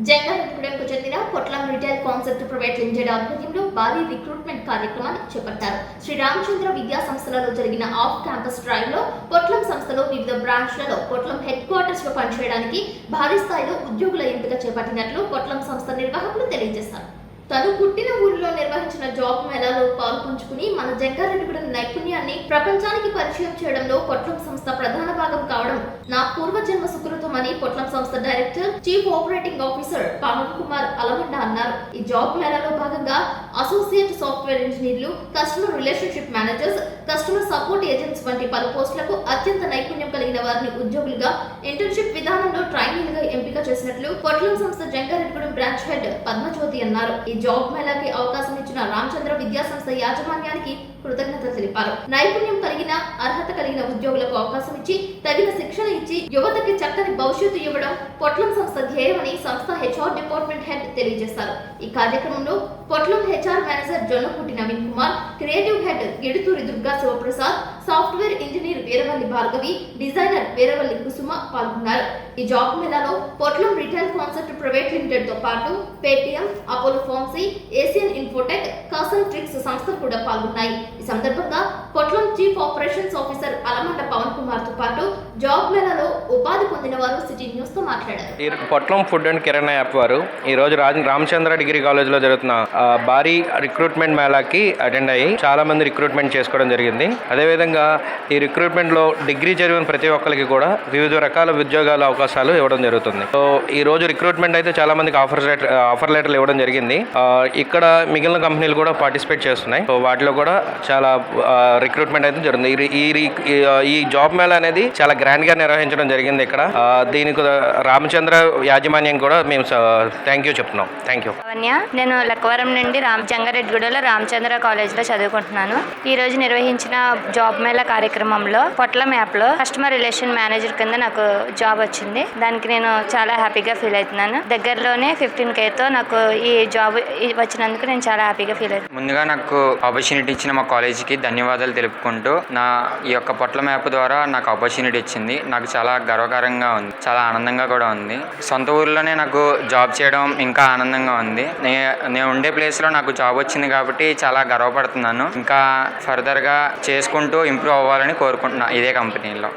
జంగారెడ్డిగూడెంకు చెందిన పొట్లం retail concept private limited ఆధ్వర్యంలో భారీ రిక్రూట్మెంట్ కార్యక్రమాన్ని చేపట్టారు. శ్రీ రామచంద్ర విద్యా సంస్థలలో జరిగిన ఆఫ్ క్యాంపస్ డ్రైవ్ లో పొట్లం సంస్థలో వివిధ బ్రాంచ్లలో పొట్లం హెడ్ క్వార్టర్స్ లో పనిచేయడానికి భారీ స్థాయిలో ఉద్యోగుల ఎంపిక చేపట్టినట్లు పొట్లం సంస్థ నిర్వాహకులు తెలియజేశారు. తను పుట్టిన ఊరిలో నిర్వహించిన జాబ్ మేళాలో పాల్పంచుకుని మన జంగారెడ్డిగూడెం నైపుణ్యాన్ని ప్రపంచానికి పరిచయం చేయడంలో పొట్లం సంస్థ ప్రధాన భాగం కావడం నా పూర్వజన్మ సుకృతమని పొట్లం సంస్థ director chief operating officer Pavan Kumar Alamanda అన్నారు. ఈ జాబ్ మేళాలో భాగంగా అసోసియేట్ సాఫ్ట్వేర్ ఇంజనీర్లు, customer relationship managers, customer support agents వంటి పలు పోస్టులకు అత్యంత నైపుణ్యం కలిగిన వారిని ఉద్యోగులుగా ఇంటర్న్షిప్ విధానంలో ట్రైనీలుగా ఎంపిక చేసినట్లు పొట్లం సంస్థ జంగారెడ్డిగూడెం బ్రాంచ్ హెడ్ పద్మజ్యోతి అన్నారు. ఈ జాబ్ మేళాకి అవకాశం ఇచ్చిన రామచంద్ర విద్యా సంస్థ యాజమాన్యానికి కృతజ్ఞతలు తెలిపారు. నైపుణ్యం కలిగిన, అర్హత కలిగిన ఉద్యోగులకు అవకాశం ఇచ్చి తగిన శిక్షణ ఇచ్చి యువతకి చక్కని భవిష్యత్తు ఇవ్వడం పొట్లం సంస్థ ధ్యేయమని సంస్థ హెచ్ఆర్ డిపార్ట్మెంట్ హెడ్ తెలియజేశారు. ఈ కార్యక్రమంలో పొట్లం HR manager Jonnaputti Naveen Kumar, creative head Giduthuri Durga Sivaprasad, software engineer Veeravalli Bhargavi, designer Veeravalli Kusuma పాల్గొన్నారు. ఈ జాబ్ మేళాలో పొట్లం రిటైల్ కాన్సెప్ట్ ప్రైవేట్ లిమిటెడ్ తో పాటు Paytm, Apollo pharmacy, Asian Infotech, కాసన్ ట్రిక్స్ సంస్థలు కూడా పాల్గొన్నాయి. ఈ సందర్భంగా Potlam chief operations officer Alamanda Pavan Kumar తో పాటు జాబ్ మేళాలో ఉపాధి పొందిన వారు సిటీ న్యూస్ తో మాట్లాడారు. పొట్లం ఫుడ్ అండ్ కిరాణా యాప్ వారు ఈ రోజు రామచంద్ర డిగ్రీ కాలేజ్ లో జరుగుతున్న భారీ రిక్రూట్మెంట్ మేళాకి అటెండ్ అయ్యి చాలా మంది రిక్రూట్మెంట్ చేసుకోవడం జరిగింది. అదేవిధంగా ఈ రిక్రూట్మెంట్ లో డిగ్రీ చదివిన ప్రతి ఒక్కరికి కూడా వివిధ రకాల ఉద్యోగాల అవకాశాలు ఇవ్వడం జరుగుతుంది. సో ఈ రోజు రిక్రూట్మెంట్ అయితే చాలా మందికి ఆఫర్ లెటర్లు ఇవ్వడం జరిగింది. ఇక్కడ మిగిలిన కంపెనీలు కూడా పార్టిసిపేట్ చేస్తున్నాయి. సో వాటిలో కూడా చాలా రిక్రూట్మెంట్ అయితే జరుగుతుంది. ఈ జాబ్ మేళా అనేది చాలా గ్రాండ్ గా నిర్వహించడం జరిగింది. ఇక్కడ దీనికి రామచంద్ర యాజమాన్యం కూడా మేము థ్యాంక్ యూ చెప్తున్నాం. Thank you. నేను లక్కవరం నుండి జంగారెడ్డిగూడెంలో రామచంద్ర కాలేజ్ లో చదువుకుంటున్నాను. ఈ రోజు నిర్వహించిన జాబ్ మేళా కార్యక్రమంలో పొట్లం యాప్ లో కస్టమర్ రిలేషన్ మేనేజర్ కింద నాకు జాబ్ వచ్చింది. దానికి నేను చాలా హ్యాపీగా ఫీల్ అవుతున్నాను. దగ్గరలోనే 15K తో నాకు ఈ జాబ్ వచ్చినందుకు నేను చాలా హ్యాపీగా ఫీల్ అవుతున్నాను. ముందుగా నాకు ఆపర్చునిటీ ఇచ్చిన మా కాలేజీకి ధన్యవాదాలు తెలుపుకుంటూ, ఈ యొక్క పొట్లం యాప్ ద్వారా నాకు ఆపర్చునిటీ ఇచ్చింది. నాకు చాలా గర్వకారంగా ఉంది, చాలా ఆనందంగా కూడా ఉంది. సొంత ఊర్లోనే నాకు జాబ్ చేయడం ఇంకా ఆనందంగా ఉంది. నేను ఉండే ప్లేస్లో నాకు జాబ్ వచ్చింది కాబట్టి చాలా గర్వపడుతున్నాను. ఇంకా ఫర్దర్గా చేసుకుంటూ ఇంప్రూవ్ అవ్వాలని కోరుకుంటున్నాను ఇదే కంపెనీలో.